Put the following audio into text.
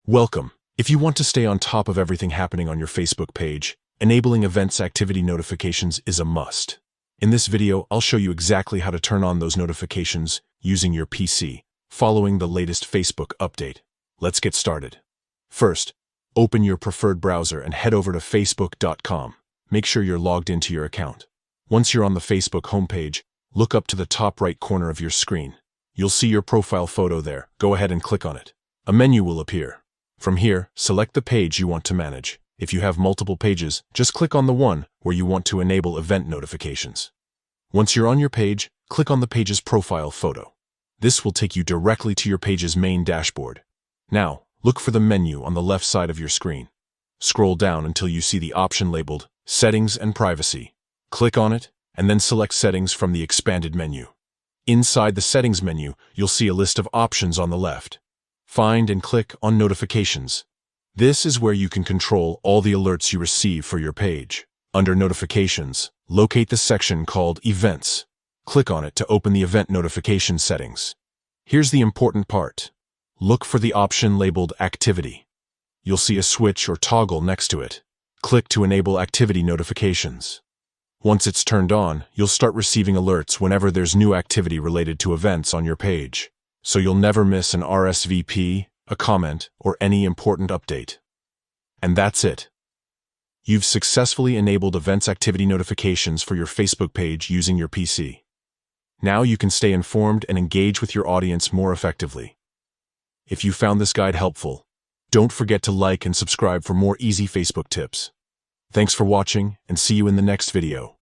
Welcome. If you want to stay on top of everything happening on your Facebook page, enabling events activity notifications is a must. In this video, I'll show you exactly how to turn on those notifications using your PC, following the latest Facebook update. Let's get started. First, open your preferred browser and head over to facebook.com. Make sure you're logged into your account. Once you're on the Facebook homepage, look up to the top right corner of your screen. You'll see your profile photo there. Go ahead and click on it. A menu will appear. From here, select the page you want to manage. If you have multiple pages, just click on the one where you want to enable event notifications. Once you're on your page, click on the page's profile photo. This will take you directly to your page's main dashboard. Now, look for the menu on the left side of your screen. Scroll down until you see the option labeled Settings and Privacy. Click on it, and then select Settings from the expanded menu. Inside the Settings menu, you'll see a list of options on the left. Find and click on Notifications. This is where you can control all the alerts you receive for your page. Under Notifications, locate the section called Events. Click on it to open the event notification settings. Here's the important part. Look for the option labeled Activity. You'll see a switch or toggle next to it. Click to enable activity notifications. Once it's turned on, you'll start receiving alerts whenever there's new activity related to events on your page. So you'll never miss an RSVP, a comment, or any important update. And that's it. You've successfully enabled events activity notifications for your Facebook page using your PC. Now you can stay informed and engage with your audience more effectively. If you found this guide helpful, don't forget to like and subscribe for more easy Facebook tips. Thanks for watching, and see you in the next video.